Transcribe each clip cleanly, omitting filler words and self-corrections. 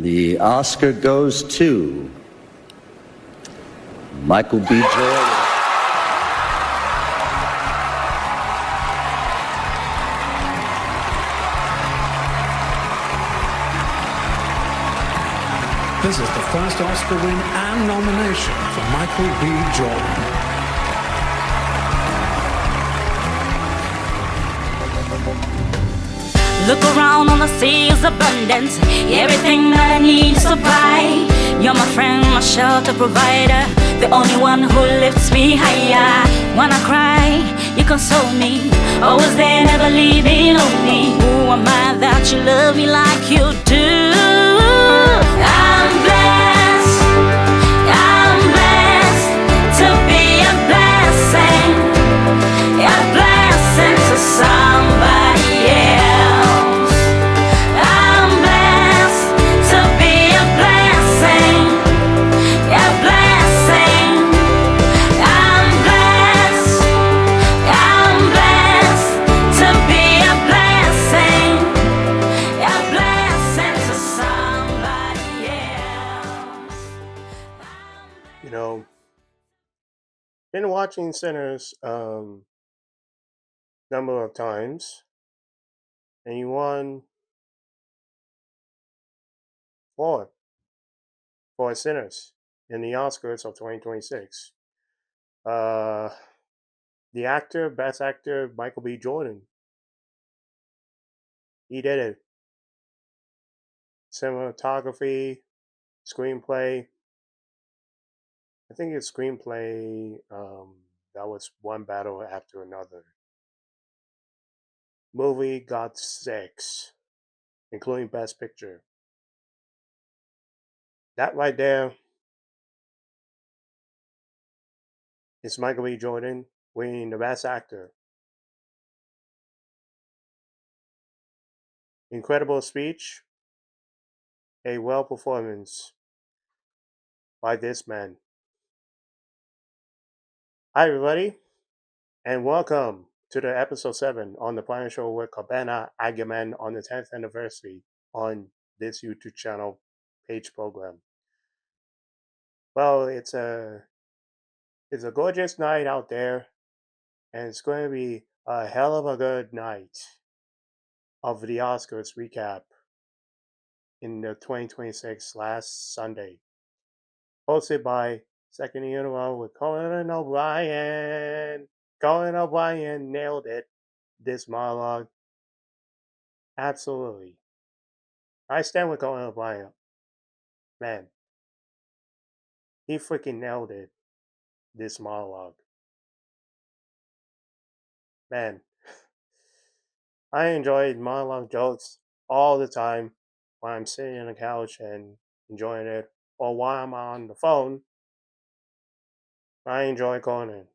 The Oscar goes to Michael B. Jordan. This is the first Oscar win and nomination for Michael B. Jordan. Look around on the sea's abundance. Everything that I need to supply. You're my friend, my shelter provider, the only one who lifts me higher. When I cry, you console me. Always there, never leaving on me. Who am I that you love me like you do? I'm blessed. I'm blessed to be a blessing. A blessing to somebody else. I'm blessed to be a blessing. A blessing. I'm blessed. I'm blessed to be a blessing. A blessing to somebody else. You know, been watching Sinners number of times, and he won four for Sinners in the Oscars of 2026. The best actor, Michael B. Jordan, he did it. Cinematography, screenplay. I think it's screenplay. That was one battle after another. Movie got 6, including Best Picture. That right there is Michael B. Jordan winning the Best Actor. Incredible speech, a well performance by this man. Hi, everybody, and welcome to the episode 7 on the Planet Show with Kwabena, Agyemang on the 10th anniversary on this YouTube channel page program. Well, it's a gorgeous night out there, and it's going to be a hell of a good night of the Oscars recap in the 2026 last Sunday, hosted by second year in a row with Conan O'Brien. Conan O'Brien nailed it. This monologue, absolutely. I stand with Conan O'Brien. Man, he freaking nailed it. This monologue. Man, I enjoy monologue jokes all the time when I'm sitting on the couch and enjoying it, or while I'm on the phone. I enjoy Conan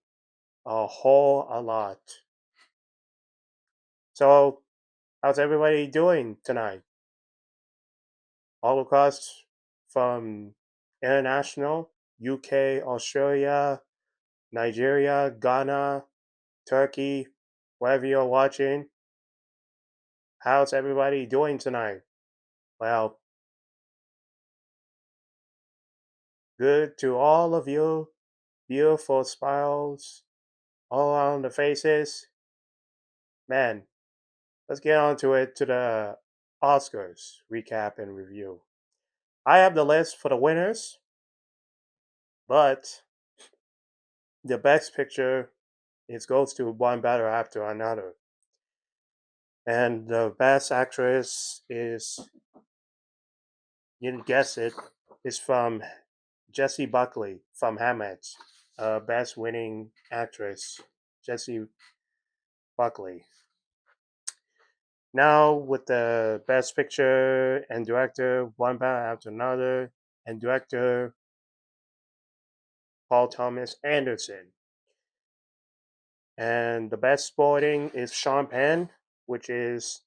a lot. So, how's everybody doing tonight? All across from international, UK, Australia, Nigeria, Ghana, Turkey, wherever you're watching. How's everybody doing tonight? Well, good to all of you. Beautiful smiles all around the faces. Man, let's get on to it, to the Oscars recap and review. I have the list for the winners, but the best picture goes to one battle after another. And the best actress is, you didn't guess it, is from Jessie Buckley from Hamlet. Best winning actress, Jessie Buckley. Now with the best picture and director, one battle after another, and director Paul Thomas Anderson. And the best sporting is Sean Penn, which is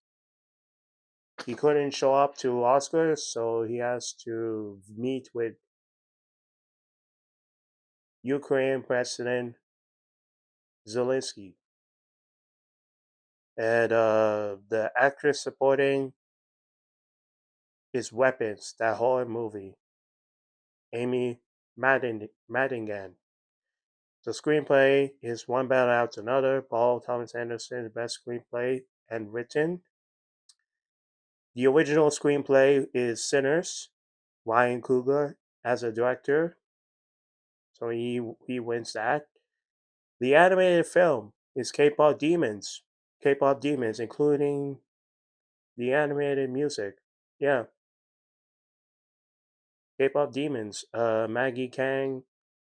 he couldn't show up to Oscars, so he has to meet with Ukraine President Zelensky. And the actress supporting is Weapons, that horror movie. Amy Madigan. The screenplay is one better after another. Paul Thomas Anderson's best screenplay and written. The original screenplay is Sinners, Ryan Coogler as a director, so he wins that. The animated film is K-pop Demons, including the animated music. Yeah, K-pop Demons. Maggie Kang,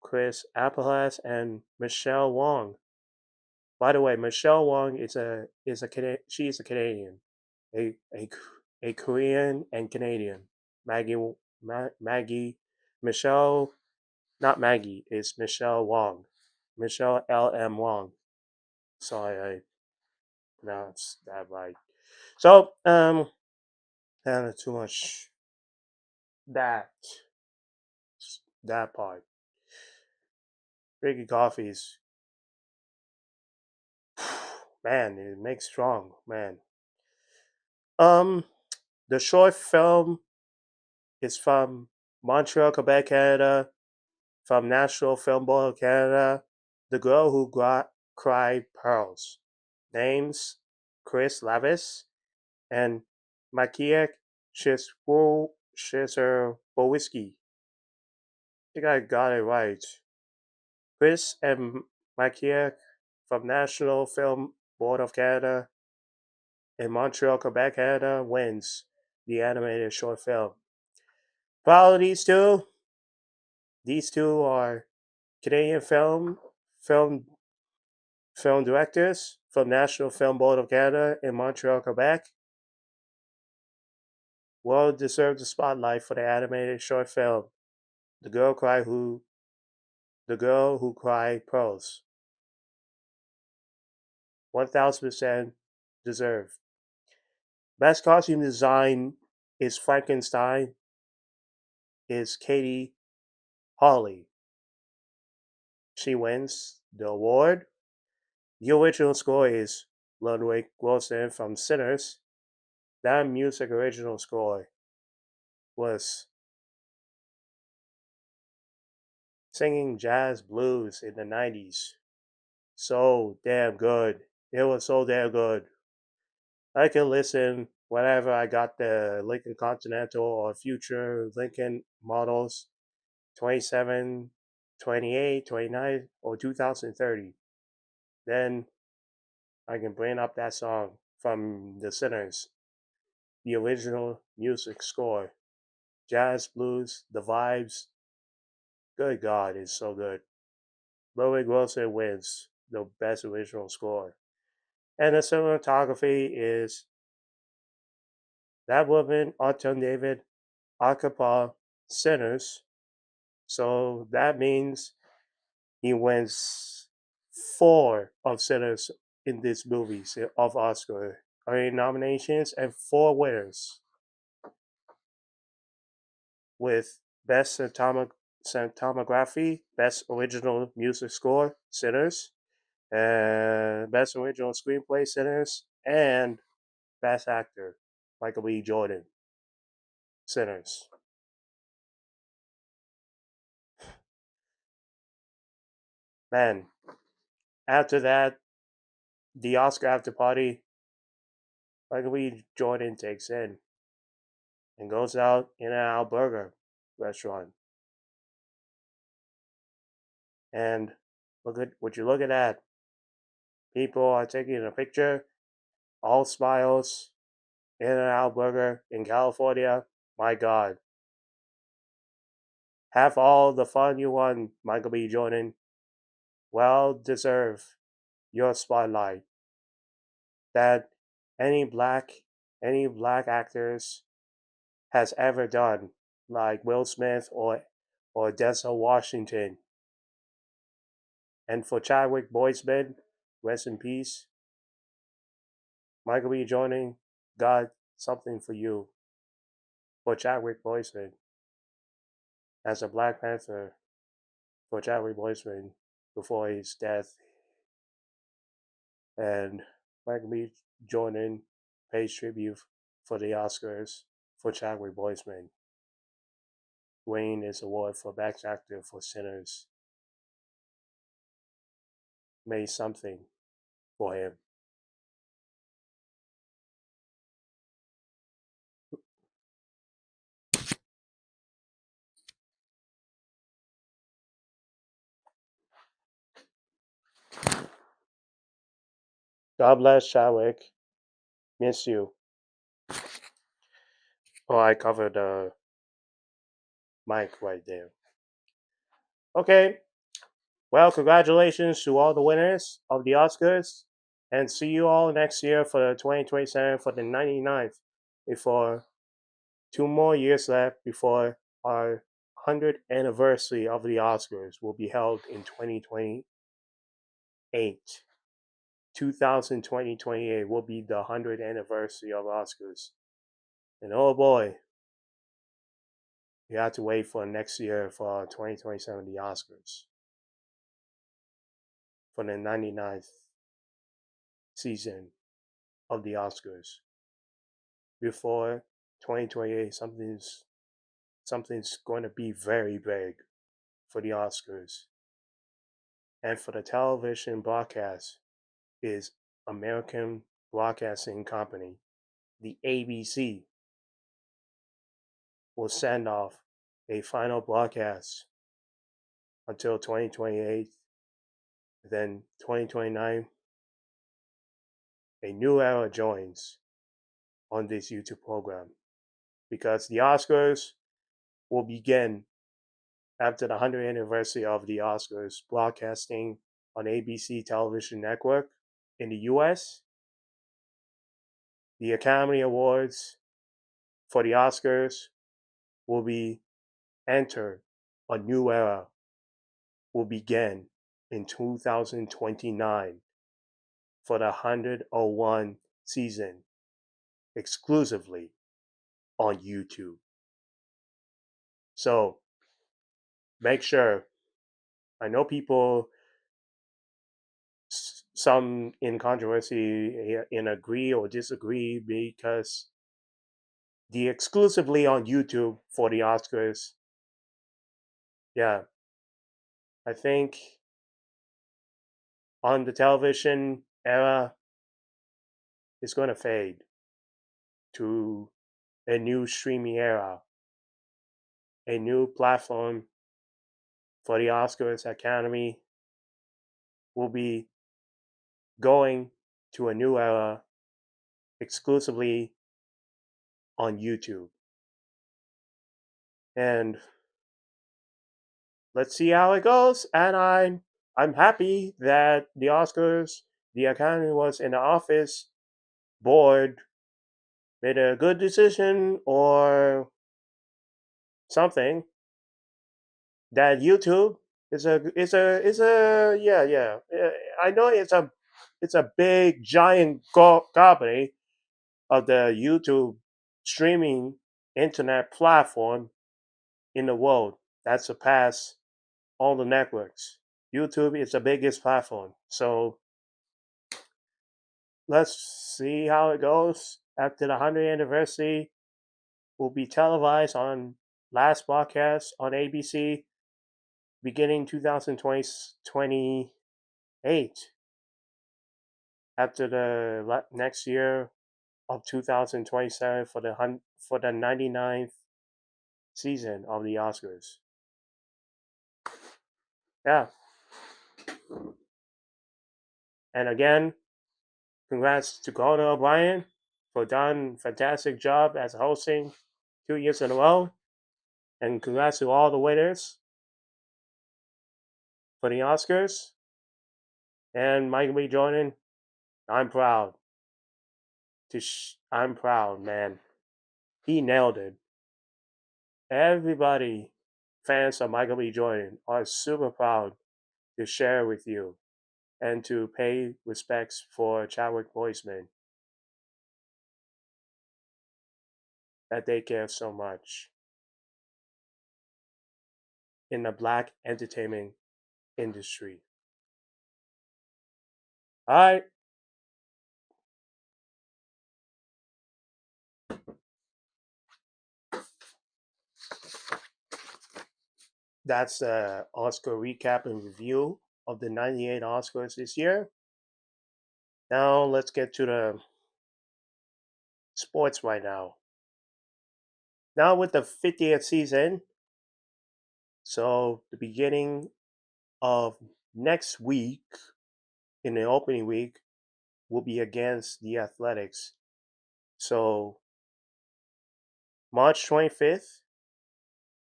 Chris Applehass, and Michelle Wong. By the way, Michelle Wong she's a Canadian, a a Korean and Canadian. Maggie Michelle, not Maggie, it's Michelle Wong. Michelle L.M. Wong. Sorry, I pronounced that right. So, not too much that that part. Drinking coffees, man, it makes strong, man. Um, the short film is from Montreal, Quebec, Canada, from National Film Board of Canada. The Girl Who Cried Pearls. Names Chris Lavis and Makiek Szyszerbowiski. I think I got it right. Chris and Makiek from National Film Board of Canada in Montreal, Quebec, Canada wins the animated short film. Follow these two. These two are Canadian film directors from National Film Board of Canada in Montreal, Quebec. Well deserved the spotlight for the animated short film, The Girl Who Cried Pearls. 1000% deserved. Best costume design is Frankenstein, is Katie Hawley. She wins the award. The original score is Ludwig Wilson from Sinners. That music original score was singing jazz blues in the 90s. So damn good. It was so damn good. I can listen whenever I got the Lincoln Continental or future Lincoln models 27, 28, 29, or 2030. Then I can bring up that song from The Sinners, the original music score. Jazz, blues, the vibes. Good God, it's so good. Ludwig Wilson wins the best original score. And the cinematography is That Woman, Autumn David, Acapella, Sinners. So that means he wins 4 of Sinners in these movies of Oscar. Nominations and 4 winners. With Best Cinematography, Best Original Music Score, Sinners, and Best Original Screenplay, Sinners, and Best Actor, Michael B. Jordan, Sinners. Man, after that, the Oscar after party, Michael B. Jordan takes in and goes out in an out burger restaurant. And look at what you look at that. People are taking a picture, all smiles, in and out burger in California. My God. Have all the fun you want, Michael B. Jordan. Well deserved your spotlight. That any black actors has ever done, like Will Smith or Denzel Washington. And for Chadwick Boseman, rest in peace. Michael B. Jordan got something for you. For Chadwick Boseman, as a Black Panther, for Chadwick Boseman before his death, and Michael B. Jordan pays tribute for the Oscars for Chadwick Boseman winning this award for Best Actor for Sinners made something for him. God bless Chadwick. Miss you. Oh, I covered the mic right there. Okay. Well, congratulations to all the winners of the Oscars. And see you all next year for the 2027 for the 99th. Before 2 more years left before our 100th anniversary of the Oscars will be held in 2028. 2028 will be the 100th anniversary of Oscars. And oh boy, you have to wait for next year for 2027 the Oscars. For the 99th season of the Oscars. Before 2028, something's going to be very big for the Oscars. And for the television broadcast is American Broadcasting Company, the ABC, will send off a final broadcast until 2028. Then 2029, a new era joins on this YouTube program because the Oscars will begin after the 100th anniversary of the Oscars broadcasting on ABC television network in the US. The Academy Awards for the Oscars will be enter a new era will begin in 2029 for the 101 season exclusively on YouTube. So make sure, I know people, some in controversy, in agree or disagree because the exclusively on YouTube for the Oscars, yeah, I think on the television era is going to fade to a new streaming era, a new platform for the Oscars Academy will be going to a new era exclusively on YouTube. And let's see how it goes. And I'm happy that the Oscars, the Academy was in the office board made a good decision or something that YouTube is a yeah. I know it's a big giant company of the YouTube streaming internet platform in the world that surpass all the networks. YouTube is the biggest platform. So let's see how it goes. After the 100th anniversary, will be televised on last broadcast on ABC beginning 2028. After the next year of 2027 for the 99th season of the Oscars. Yeah. And again, congrats to Gordon O'Brien for done fantastic job as hosting 2 years in a row. And congrats to all the winners for the Oscars. And Michael B. Jordan, I'm proud. I'm proud, man. He nailed it. Everybody, fans of Michael B. Jordan, are super proud to share with you and to pay respects for Chadwick Boseman that they care so much in the black entertainment industry. All right. that's the Oscar recap and review of the 98 Oscars this year. Now let's get to the sports right now. Now with the 50th season, so the beginning of next week, in the opening week, will be against the Athletics. So March 25th,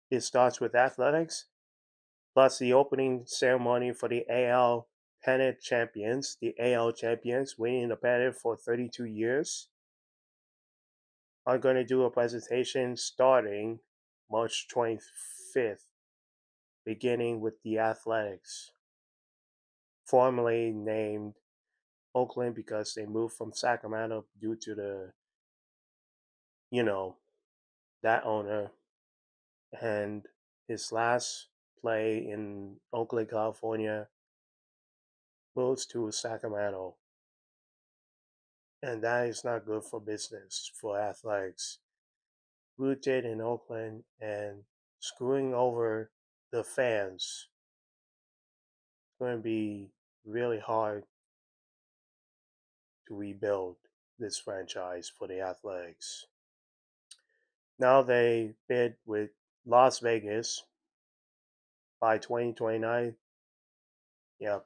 it starts with Athletics, plus the opening ceremony for the AL pennant champions, the AL champions winning the pennant for 32 years. I'm going to do a presentation starting March 25th, beginning with the Athletics, formerly named Oakland because they moved from Sacramento due to the, that owner and his last play in Oakland, California, moves to Sacramento. And that is not good for business for athletics. Rooted in Oakland and screwing over the fans. It's going to be really hard to rebuild this franchise for the Athletics. Now they bid with Las Vegas by 2029. Yep.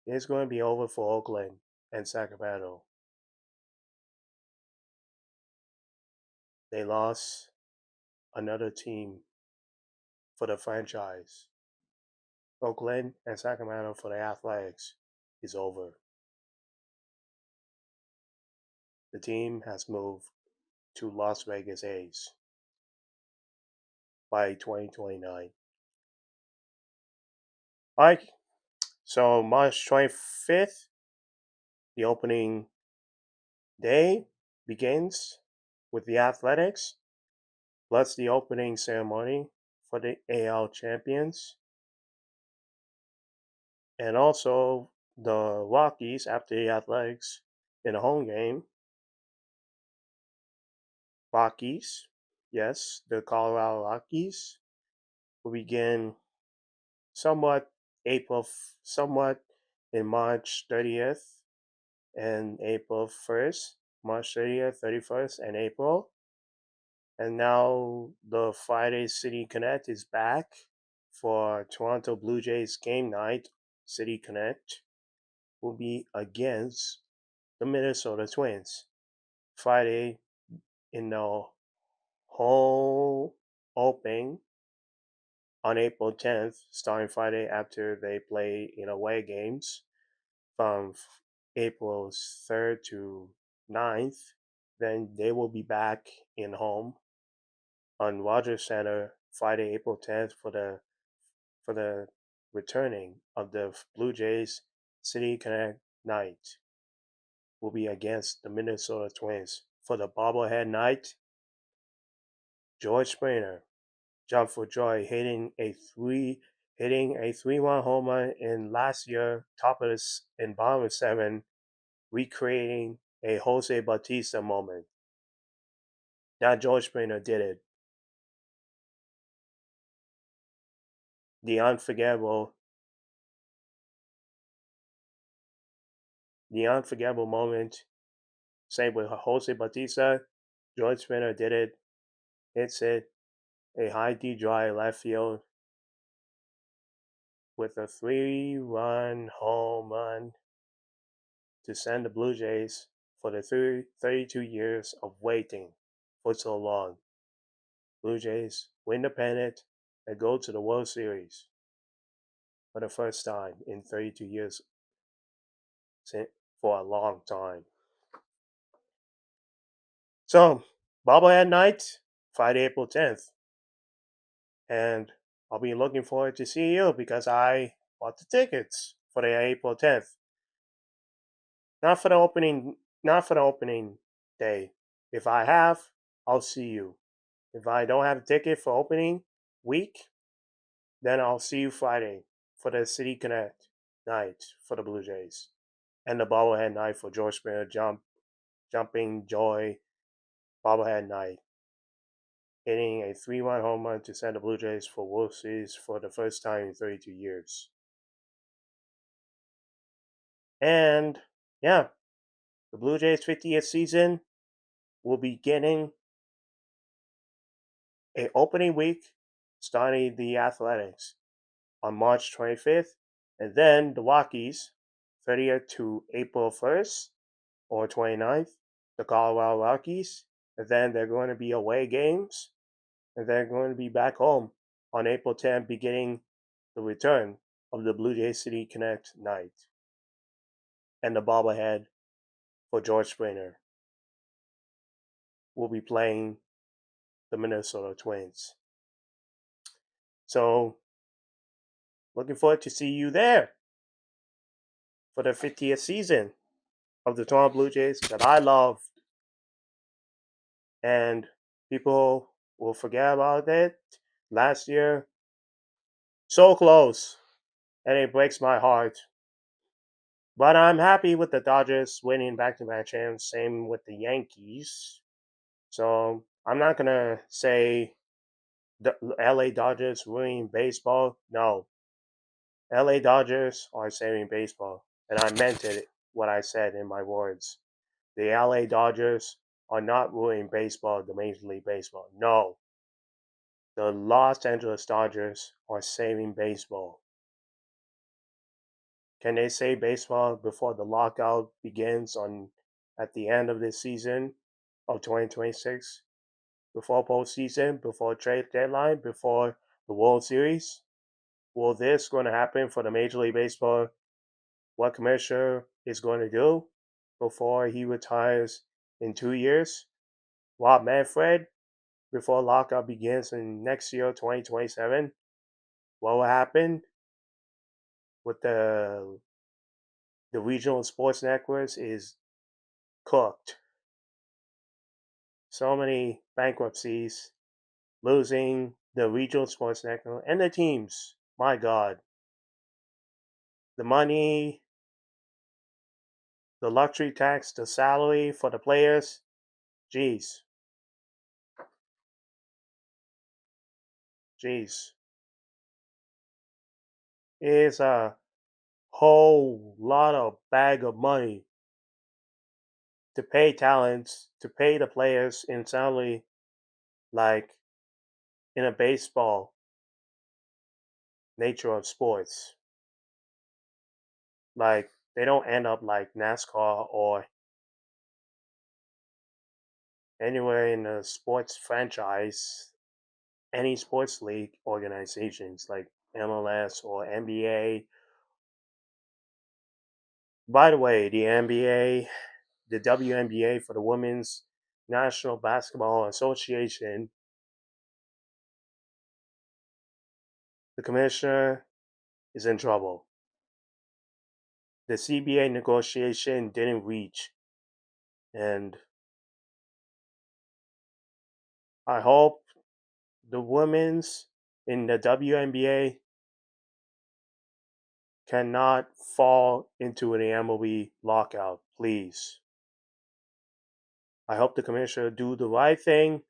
It's going to be over for Oakland and Sacramento. They lost another team for the franchise. Oakland and Sacramento for the Athletics is over. The team has moved to Las Vegas A's by 2029. Alright, so March 25th, the opening day begins with the Athletics, plus the opening ceremony for the AL champions. And also the Rockies, after the Athletics, in a home game. Rockies, yes, the Colorado Rockies will begin somewhat in March 30th and April 1st, March 30th, 31st, and April. And now the Friday City Connect is back for Toronto Blue Jays game night. City Connect will be against the Minnesota Twins. Friday in the home opening on April 10th, starting Friday after they play in away games from April 3rd to 9th. Then they will be back in home on Rogers Center Friday, April 10th for the returning of the Blue Jays City Connect night. Will be against the Minnesota Twins. For the bobblehead night, George Springer jumped for joy, hitting a 3-1 home run in last year, top of this in bottom of 7, recreating a Jose Bautista moment. Now George Springer did it. The unforgettable moment. Same with Jose Bautista. George Springer did it. Hits it a high D drive left field with a 3-run home run to send the Blue Jays for the 32 years of waiting for so long. Blue Jays win the pennant and go to the World Series for the first time in 32 years, for a long time. So, bobblehead night, Friday, April 10th. And I'll be looking forward to seeing you because I bought the tickets for the April 10th. Not for the opening day. If I have, I'll see you. If I don't have a ticket for opening week, then I'll see you Friday for the City Connect night for the Blue Jays. And the bobblehead night for George Springer jumping joy bobblehead night. hitting a 3-run home run to send the Blue Jays for World Series for the first time in 32 years. And yeah, the Blue Jays' 50th season will be getting an opening week starting the Athletics on March 25th, and then the Rockies 30th to April 1st or 29th, the Colorado Rockies, and then they're going to be away games, and they're going to be back home on April 10th, beginning the return of the Blue Jays City Connect night and the bobblehead for George Springer will be playing the Minnesota Twins. So, looking forward to see you there for the 50th season of the Toronto Blue Jays that I love. And people will forget about it. Last year, so close, and it breaks my heart. But I'm happy with the Dodgers winning back-to-back champs. Same with the Yankees. So I'm not gonna say the LA Dodgers ruining baseball. No, LA Dodgers are saving baseball, and I meant it what I said in my words. The LA Dodgers are not ruining baseball, the Major League Baseball. No, the Los Angeles Dodgers are saving baseball. Can they save baseball before the lockout begins at the end of this season of 2026? Before postseason, before trade deadline, before the World Series? Will this going to happen for the Major League Baseball? What commissioner is going to do before he retires in 2 years? Rob Manfred, before lockout begins in next year, 2027? What will happen with the regional sports networks is cooked. So many bankruptcies, losing the regional sports network and the teams. My God. The money, the luxury tax, the salary for the players. Jeez. Jeez. It's a whole lot of bag of money to pay talents, to pay the players in salary, like in a baseball nature of sports. Like they don't end up like NASCAR or anywhere in a sports franchise, any sports league organizations like MLS or NBA. By the way, the NBA, the WNBA for the Women's National Basketball Association, the commissioner is in trouble. The CBA negotiation didn't reach, and I hope the women's in the WNBA cannot fall into an MLB lockout, please. I hope the commissioner do the right thing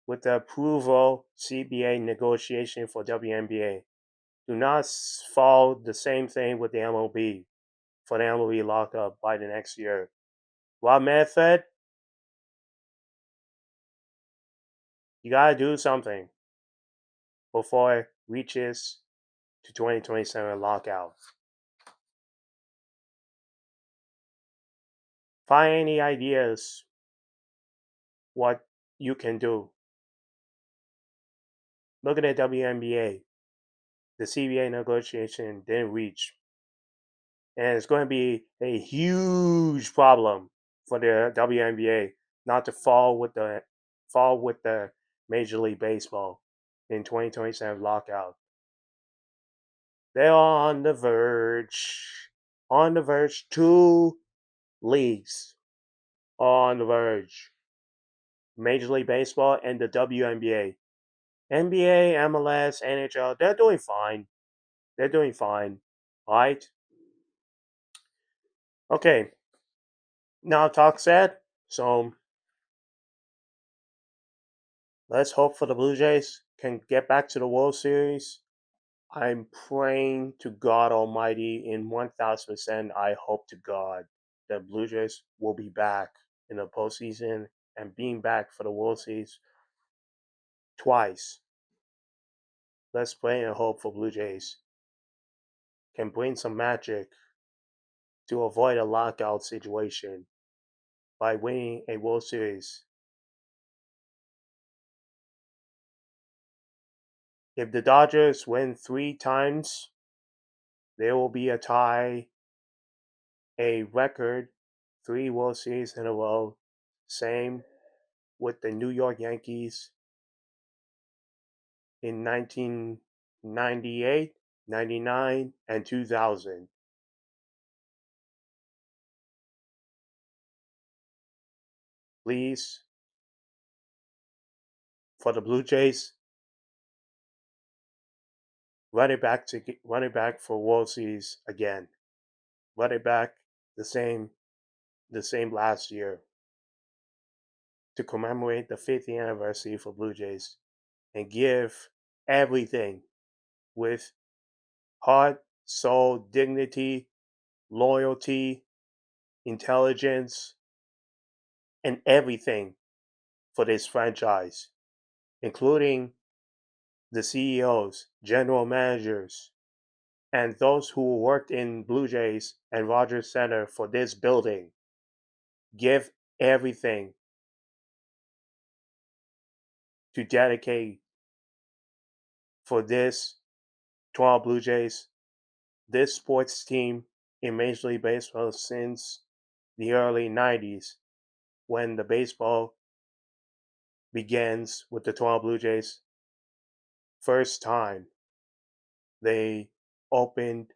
with the approval CBA negotiation for WNBA. Do not fall the same thing with the MLB for the MLB lockup by the next year. Rob Manfred, you gotta do something before it reaches to 2027 lockout. Find any ideas what you can do. Look at the WNBA. The CBA negotiation didn't reach. And it's going to be a huge problem for the WNBA not to fall with the Major League Baseball in 2027 lockout. They're on the verge. On the verge. 2 leagues on the verge. Major League Baseball and the WNBA. NBA, MLS, NHL, they're doing fine. They're doing fine. Alright? Okay. Now talk said. So Let's hope for the Blue Jays can get back to the World Series. I'm praying to God Almighty in 1000%. I hope to God that Blue Jays will be back in the postseason and being back for the World Series twice. Let's pray and hope for Blue Jays can bring some magic to avoid a lockout situation by winning a World Series. If the Dodgers win 3 times, there will be a tie, a record 3 World Series in a row. Same with the New York Yankees in 1998, 99, and 2000. Please, for the Blue Jays, run it back for World Series again. Run it back the same last year to commemorate the 50th anniversary for Blue Jays and give everything with heart, soul, dignity, loyalty, intelligence, and everything for this franchise, including the CEOs, general managers, and those who worked in Blue Jays and Rogers Center for this building. Give everything to dedicate for this Toronto Blue Jays, this sports team in Major League Baseball since the early 90s, when the baseball begins with the Toronto Blue Jays. First time they opened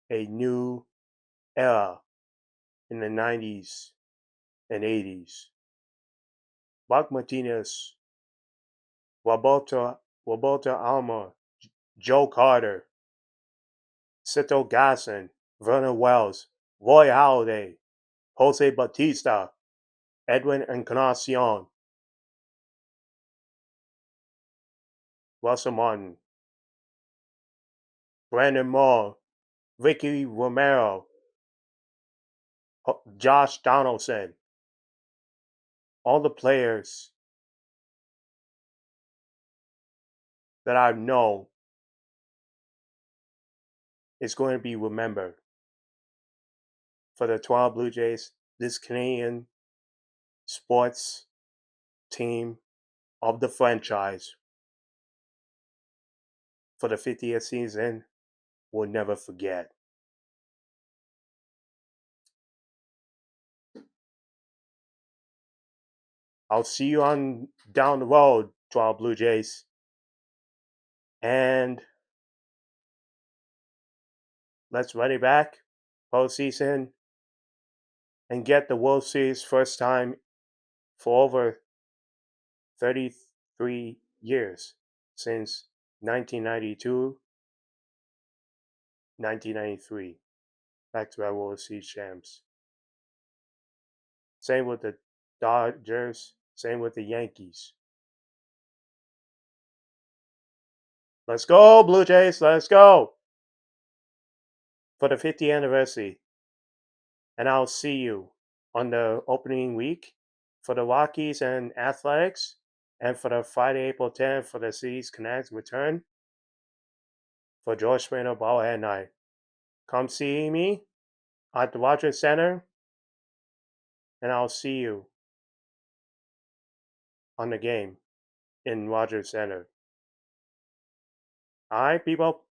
a new era in the 90s and 80s. Buck Martinez, Roberto Alomar, Joe Carter, Cito Gasson, Vernon Wells, Roy Halladay, Jose Bautista, Edwin Encarnacion, Russell Martin, Brandon Moore, Ricky Romero, Josh Donaldson, all the players that I know is going to be remembered for the Toronto Blue Jays, this Canadian sports team of the franchise for the 50th season. We'll never forget. I'll see you on down the road, Toronto Blue Jays. And let's run it back postseason and get the World Series first time for over 33 years, since 1992, 1993. Back to our World Series champs. Same with the Dodgers, same with the Yankees. Let's go, Blue Jays, let's go! For the 50th anniversary. And I'll see you on the opening week for the Rockies and Athletics, and for the Friday, April 10th for the Cities Connect return for George Springer Bobblehead Night. Come see me at the Rogers Center, and I'll see you on the game in Rogers Center. Alright, people?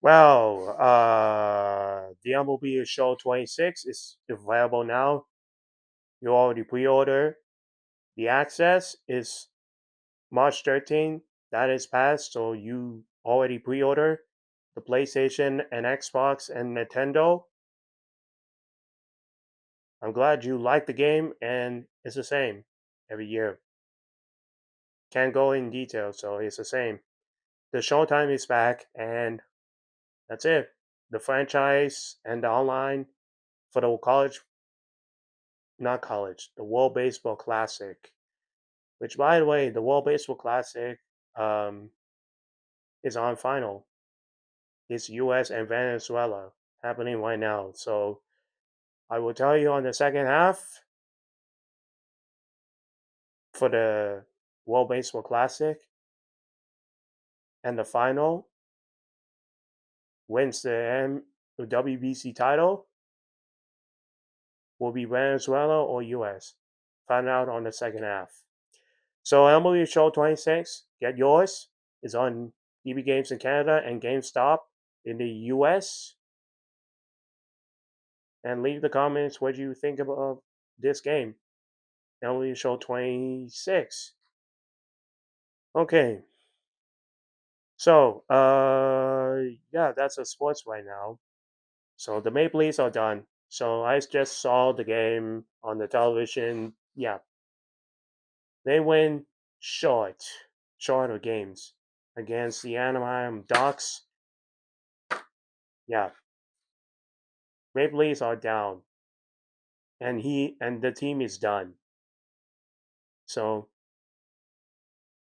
Well, the MLB Show 26 is available now. You already pre-order. The access is March 13th. That is passed, so you already pre-order the PlayStation and Xbox and Nintendo. I'm glad you like the game, and it's the same every year. Can't go in detail, so it's the same. The Showtime is back, and that's it. The franchise and the online for the the World Baseball Classic Which, by the way, the World Baseball Classic is on final. It's U.S. and Venezuela happening right now. So I will tell you on the second half for the World Baseball Classic, and the final wins the WBC title will be Venezuela or U.S. Find out on the second half. So MLB Show 26, get yours. It's on EB Games in Canada and GameStop in the US. And leave the comments what you think of this game. MLB Show 26. Okay. So, yeah, that's the sports right now. So the Maple Leafs are done. So I just saw the game on the television. Yeah. They win shorter games against the Anaheim Ducks. Yeah. Maple Leafs are down. And the team is done. So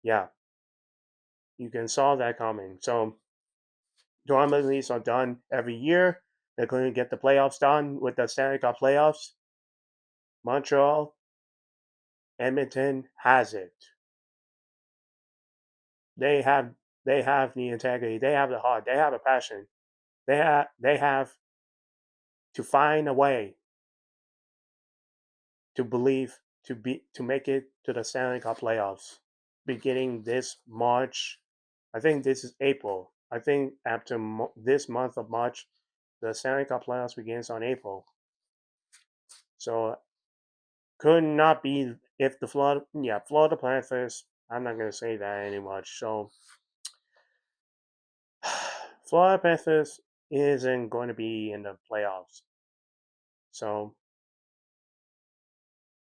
yeah. You can saw that coming. So Toronto Leafs are done every year. They're going to get the playoffs done with the Stanley Cup playoffs. Montreal, Edmonton has it. They have the integrity. They have the heart. They have the passion. They have to find a way to believe to make it to the Stanley Cup playoffs beginning this March. I think this is April. I think after this month of March, the Stanley Cup playoffs begins on April. So could not be if the Florida Panthers. I'm not gonna say that anymore. So Florida Panthers isn't going to be in the playoffs. So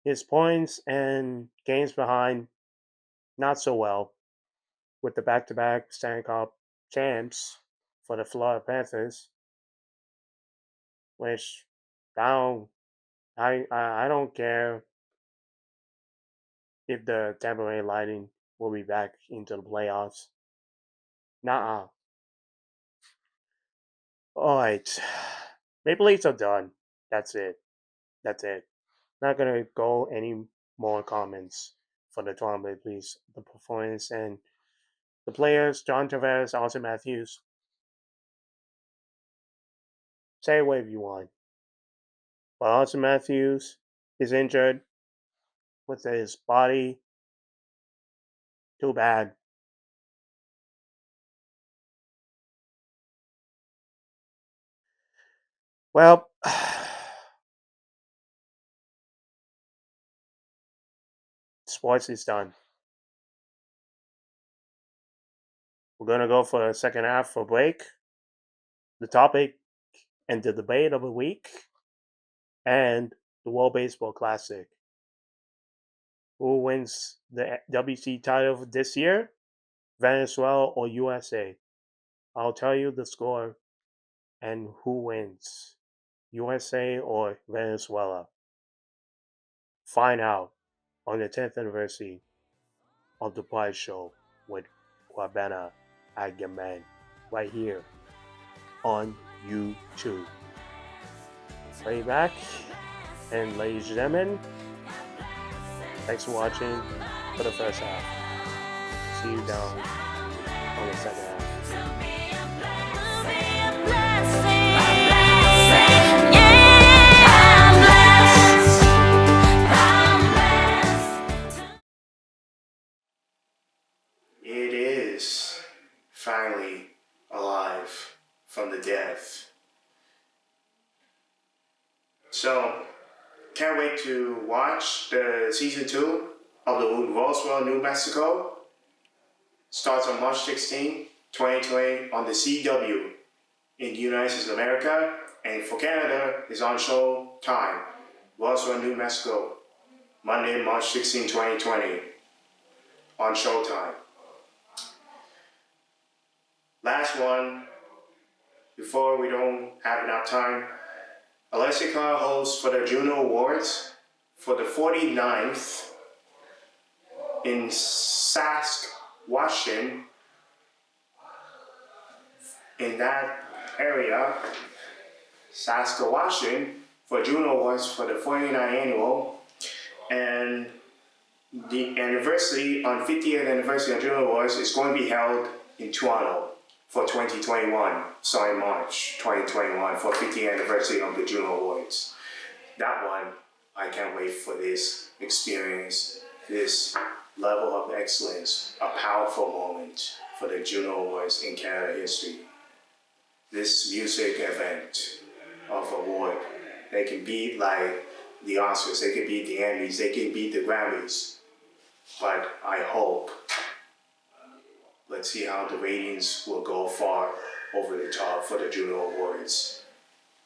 his points and games behind, not so well with the back-to-back Stanley Cup champs for the Florida Panthers, which I don't care if the Tampa Bay Lightning will be back into the playoffs. Nah. All right, Maple Leafs are done. That's it. Not gonna go any more comments for the Toronto Maple Leafs, the performance and the players, John Tavares, Austin Matthews. Say what if you want. But Austin Matthews is injured with his body. Too bad. Well, sports is done. We're gonna go for a second half for break. The topic and the debate of the week and the World Baseball Classic. Who wins the WC title this year? Venezuela or USA? I'll tell you the score and who wins. USA or Venezuela? Find out on the 10th anniversary of the Pride Show with Kwabena Agyemang right here on YouTube. Way back, and ladies and gentlemen, thanks for watching for the first half. See you down on the second half. It is finally alive from the dead. So, can't wait to watch the season 2 of the Roswell, New Mexico. Starts on March 16, 2020 on the CW in the United States of America, and for Canada is on Showtime, Roswell, New Mexico, Monday, March 16, 2020 on Showtime. Last one, before we don't have enough time, Alessia Cara hosts for the Juno Awards for the 49th in Saskatchewan, in that area, Saskatchewan, for Juno Awards for the 49th annual, and the anniversary on 50th anniversary of Juno Awards is going to be held in Toronto for 2021, so in March 2021 for 50th anniversary of the Juno Awards. That one, I can't wait for this experience, this level of excellence, a powerful moment for the Juno Awards in Canada history. This music event of award, they can beat like the Oscars, they can beat the Emmys, they can beat the Grammys. But I hope, let's see how the ratings will go far over the top for the Juno Awards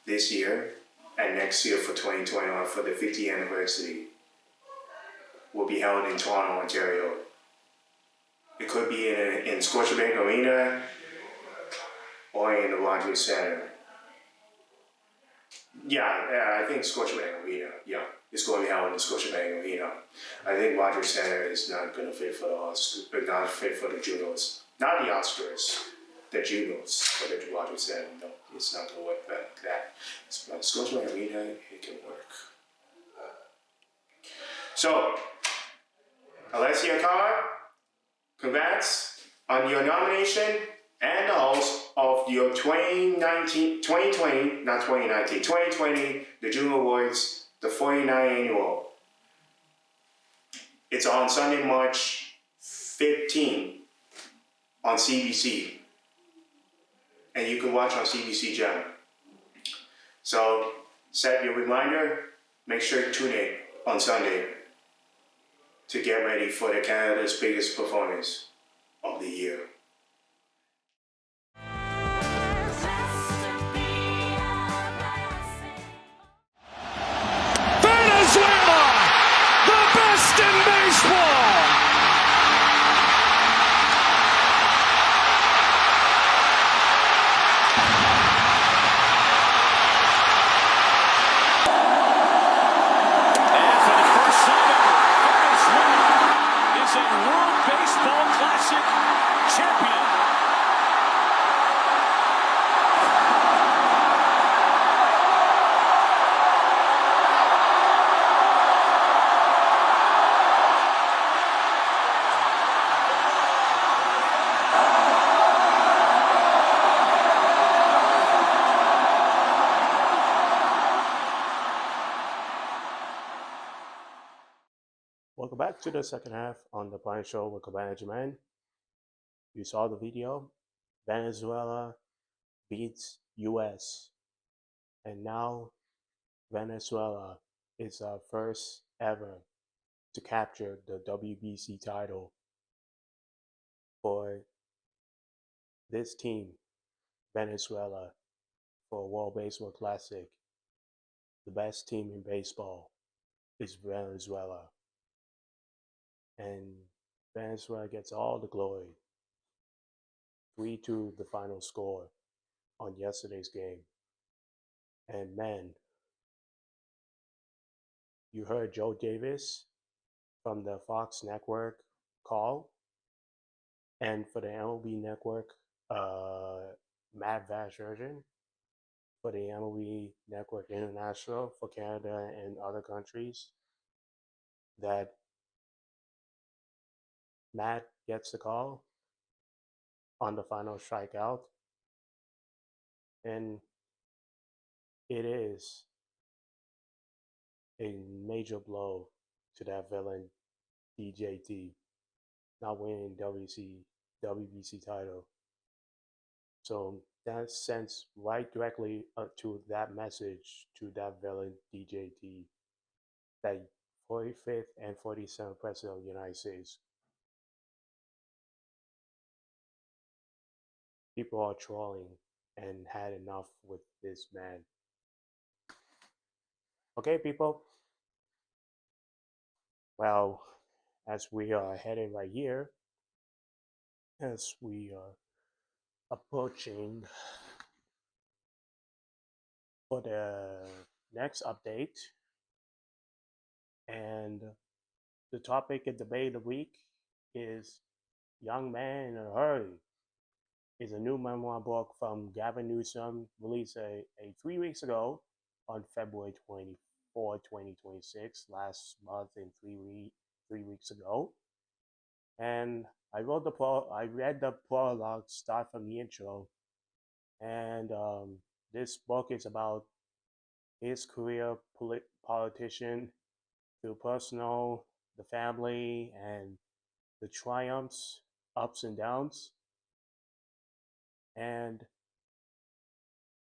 this year and next year for 2021 for the 50th anniversary will be held in Toronto, Ontario. It could be in Scotiabank Arena or in the Rogers Center. Yeah, I think Scotiabank Arena, yeah. It's going to be held in the Scotiabank Arena. I think Rogers Center is not going to fit for the Oscars, not fit for the Junos. Not the Oscars, the Junos for the Rogers Center. No, it's not going to work like that. But Scotiabank Arena, it can work. So, Alessia Carr, congrats on your nomination and the host of your 2020, the Juno Awards, the 49th annual. It's on Sunday, March 15 on CBC. And you can watch on CBC Gem. So set your reminder, make sure to tune in on Sunday to get ready for the Canada's biggest performance of the year. Venezuela, the best in baseball. And for the first time ever, Venezuela is a World Baseball Classic champion. Welcome back to the second half on the Brian Show with Kwabena Agyemang. You saw the video. Venezuela beats US. And now Venezuela is our first ever to capture the WBC title for this team, Venezuela, for World Baseball Classic. The best team in baseball is Venezuela. And Venezuela gets all the glory. 3-2 the final score on yesterday's game. And man, you heard Joe Davis from the Fox Network call, and for the MLB Network, Matt Vasgersian for the MLB Network International for Canada and other countries, that Matt gets the call on the final strikeout, and it is a major blow to that villain DJT not winning WBC title. So that sends right directly to that message to that villain DJT, that 45th and 47th President of the United States. People are trolling and had enough with this man. Okay, people. Well, as we are heading right here, as we are approaching for the next update, and The topic and debate of the week is Young Man in a Hurry. Is a new memoir book from Gavin Newsom, released 3 weeks ago on February 24, 2026, last month and 3 weeks ago. And I read the prologue, start from the intro, and this book is about his career politician through personal, the family, and the triumphs, ups and downs. And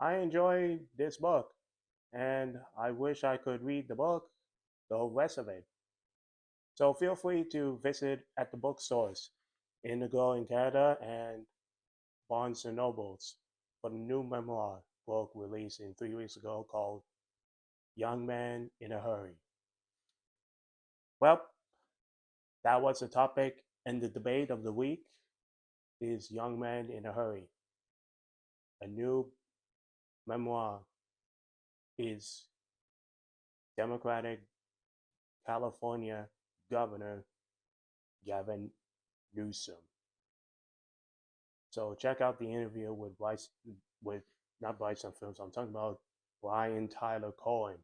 I enjoy this book, and I wish I could read the book, the whole rest of it. So feel free to visit at the bookstores, Indigo in Canada and Barnes and Nobles, for the new memoir book released 3 weeks ago called Young Man in a Hurry. Well, that was the topic, and the debate of the week is Young Man in a Hurry. A new memoir is Democratic California Governor Gavin Newsom. So check out the interview with not Bryson Films. I'm talking about Brian Tyler Cohen.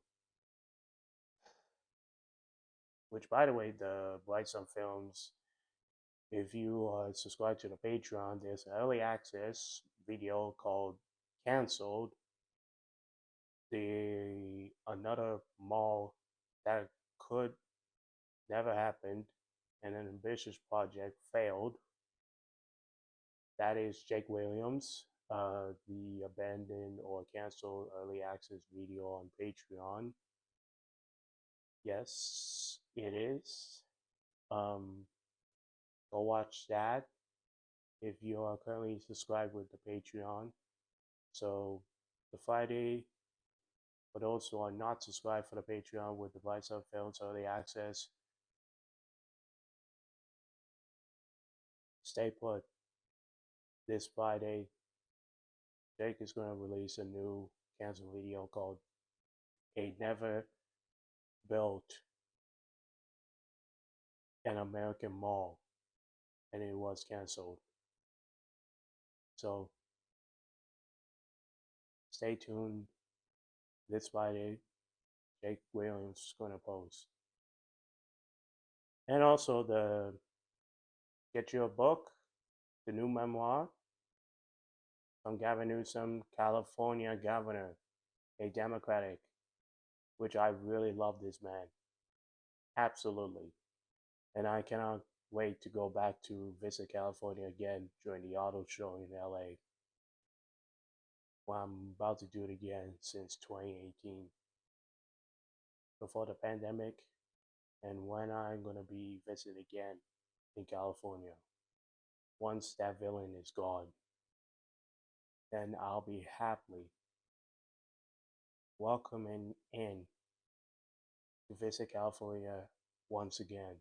Which, by the way, the Bryson Films, if you are subscribed to the Patreon, there's an early access video called "Cancelled." Another mall that could never happened, and an ambitious project failed. That is Jake Williams, the abandoned or canceled early access video on Patreon. Yes, it is. Go watch that if you are currently subscribed with the Patreon. So the Friday, for those who are not subscribed for the Patreon with the Bicep Films early access, stay put. This Friday, Jake is going to release a new cancel video called "A Never Built an American Mall," and it was canceled. So stay tuned. This Friday, Jake Williams is going to post. And also get your book, the new memoir from Gavin Newsom, California Governor, a Democratic, which I really love this man. Absolutely. And I cannot wait to go back to visit California again during the auto show in LA. Well, I'm about to do it again since 2018, before the pandemic, and when I'm going to be visiting again in California. Once that villain is gone, then I'll be happily welcoming in to visit California once again,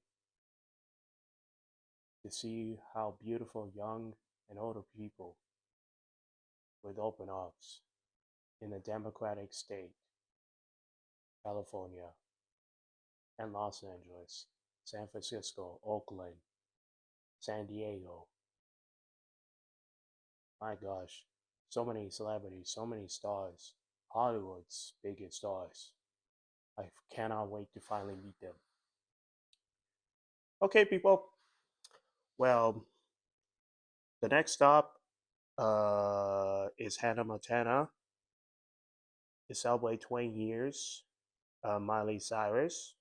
to see how beautiful young and older people with open arms in a democratic state, California, and Los Angeles, San Francisco, Oakland, San Diego. My gosh, so many celebrities, so many stars, Hollywood's biggest stars. I cannot wait to finally meet them. Okay, people. Well, the next stop is Hannah Montana. To celebrate 20 years. Miley Cyrus.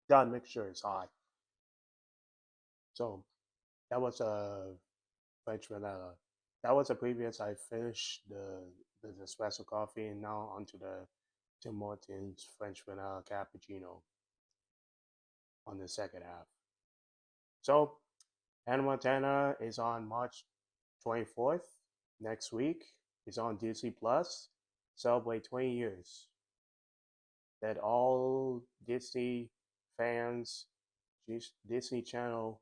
That mixture is hot. So that was a French vanilla. That was a previous. I finished the espresso coffee, and now onto the Tim Hortons French vanilla cappuccino on the second half. So Hannah Montana is on March 24th next week. It's on Disney Plus. Celebrate 20 years. That all Disney fans, Disney Channel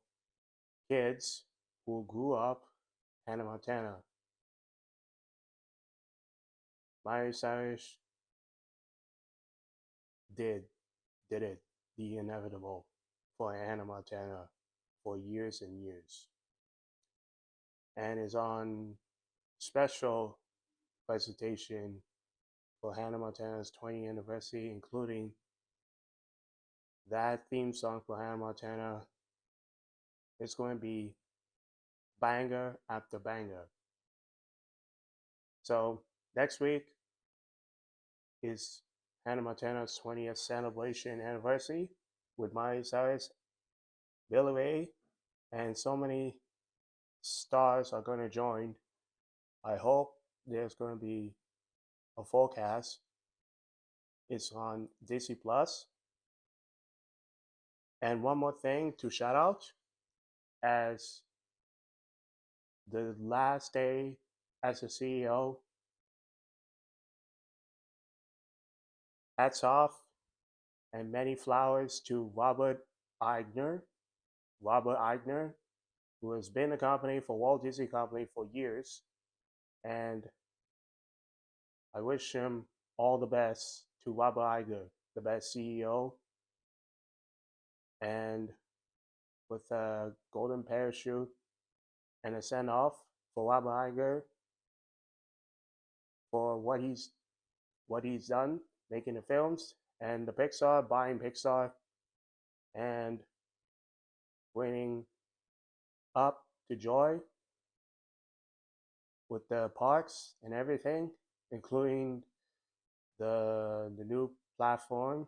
kids who grew up Hannah Montana Miley Cyrus did it, the inevitable for Hannah Montana for years and years, and is on special presentation for Hannah Montana's 20th anniversary, including that theme song for Hannah Montana. It's going to be banger after banger. So next week is Hannah Montana's 20th celebration anniversary with Miley Cyrus, Billy Ray, and so many stars are going to join. I hope there's going to be a full cast. It's on Disney Plus. And one more thing to shout out, as the last day as a CEO, hats off and many flowers to Robert Iger. Robert Iger, who has been a company for Walt Disney Company for years, and I wish him all the best, to Robert Iger, the best CEO, and with a golden parachute and a send off for Robert Iger for what he's done making the films, and the Pixar, buying Pixar, and bringing up to joy with the parks and everything, including the new platform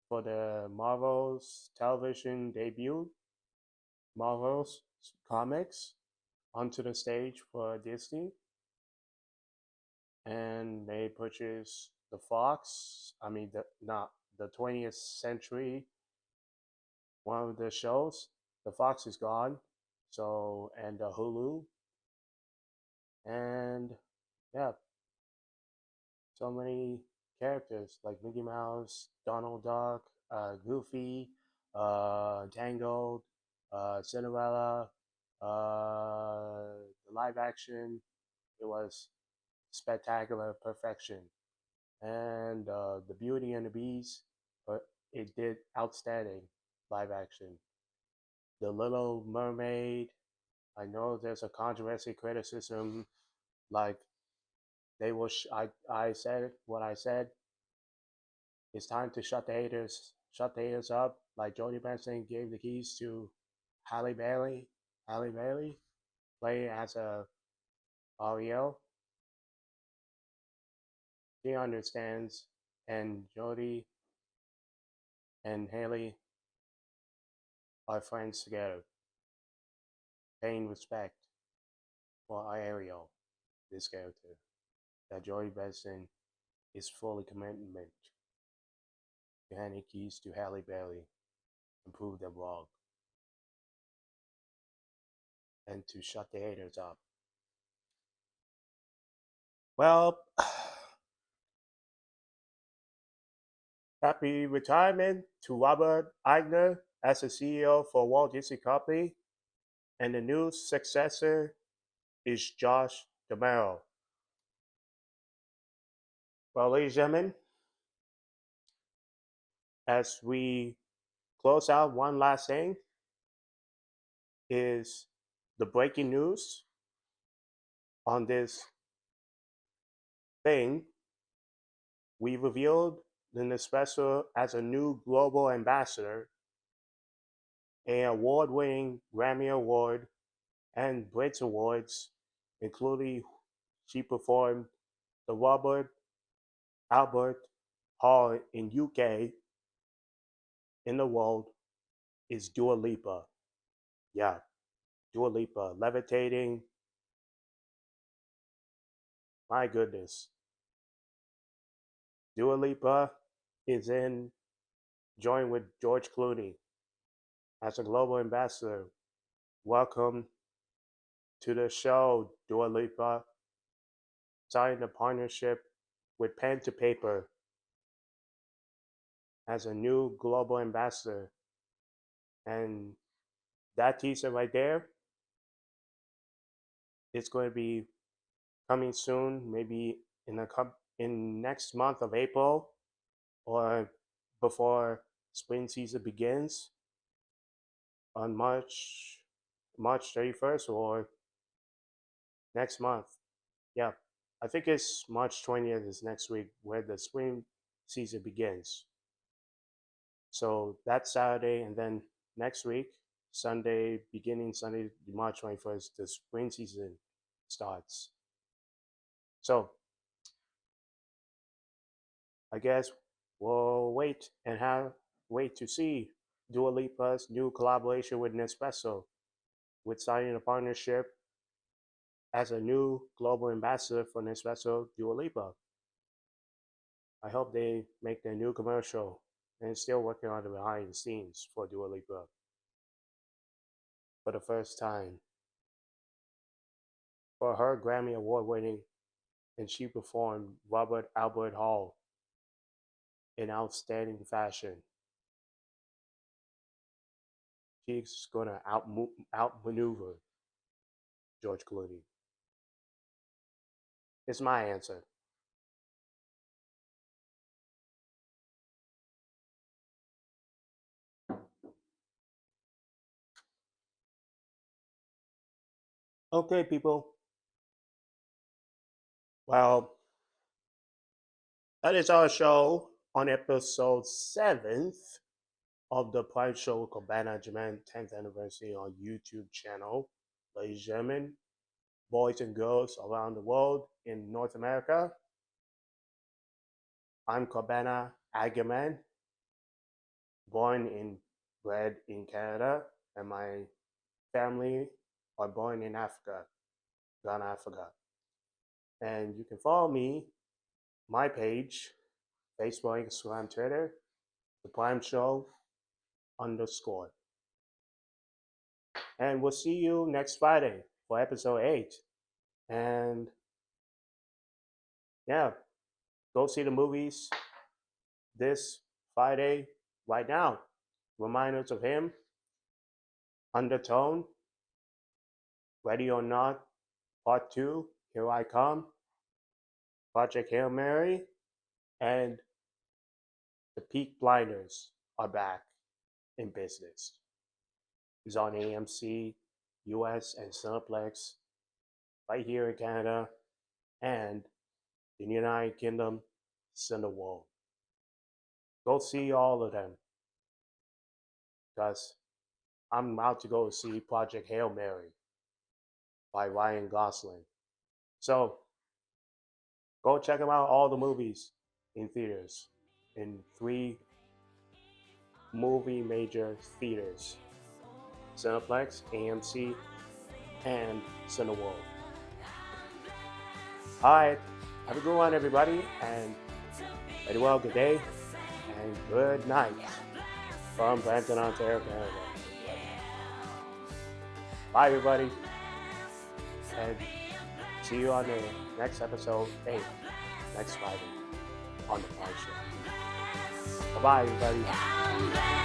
for the Marvel's television debut, Marvel's comics, onto the stage for Disney. And they purchased the Fox, the 20th century, one of the shows. The Fox is gone, so, and the Hulu. And yeah, so many characters like Mickey Mouse, Donald Duck, Goofy, Tangled, Cinderella, the live action. It was spectacular perfection. And the Beauty and the Beast, it did outstanding live action. The Little Mermaid, I know there's a controversy criticism, like they will. I said what I said. It's time to shut the haters up. Like Jodie Benson gave the keys to Halle Bailey. Halle Bailey play as a Ariel. She understands, and Jodie and Haley are friends together, paying respect for Ariel, this character, that Jodie Benson is fully commitment to handing keys to Halle Bailey and prove them wrong, and to shut the haters up. Well, happy retirement to Robert Iger as the CEO for Walt Disney Company, and the new successor is Josh D'Amaro. Well, ladies and gentlemen, as we close out, one last thing is the breaking news on this thing. We revealed in the special as a new global ambassador, an award-winning Grammy Award and Brit Awards, including she performed the Robert Albert Hall in UK, in the world, is Dua Lipa. Yeah, Dua Lipa, levitating. My goodness. Dua Lipa is joined with George Clooney as a global ambassador. Welcome to the show, Dua Lipa. Signed a partnership with Pen to Paper as a new global ambassador. And that teaser right there, it's going to be coming soon, maybe in next month of April or before spring season begins on March 31st or next month. Yeah, I think it's March 20th is next week where the spring season begins. So that's Saturday, and then next week, beginning Sunday, March 21st, the spring season starts. So I guess we'll wait to see Dua Lipa's new collaboration with Nespresso, with signing a partnership as a new global ambassador for Nespresso, Dua Lipa. I hope they make their new commercial and still working on the behind the scenes for Dua Lipa for the first time. For her Grammy Award winning, and she performed Robert Albert Hall in outstanding fashion. She's gonna outmaneuver George Clooney. It's my answer. Okay, people. Well, that is our show on episode 7th of the Pride Show with Kwabena Agyemang 10th anniversary on YouTube channel. Ladies and gentlemen, boys and girls around the world in North America, I'm Kwabena Agyemang, born and bred in Canada, and my family are born in Africa, Ghana, Africa. And you can follow me, my page, Facebook, Instagram, Twitter, The Prime Show _. And we'll see you next Friday for episode 8. And yeah, go see the movies this Friday right now. Reminders of Him, Undertone, Ready or Not, Part 2, Here I Come, Project Hail Mary, and The Peak Blinders are back in business. It's on AMC, US, and Cineplex right here in Canada, and in the United Kingdom, Cineworld. Go see all of them, because I'm about to go see Project Hail Mary by Ryan Gosling. So go check them out, all the movies in theaters, in 3 movie major theaters: Cineplex, AMC, and Cineworld. Alright, have a good one, everybody, and very well, good day, and good night from Brampton, Ontario, Canada. Bye, everybody, and see you on the next episode 8 next Friday on the Pride Show. Bye-bye, everybody.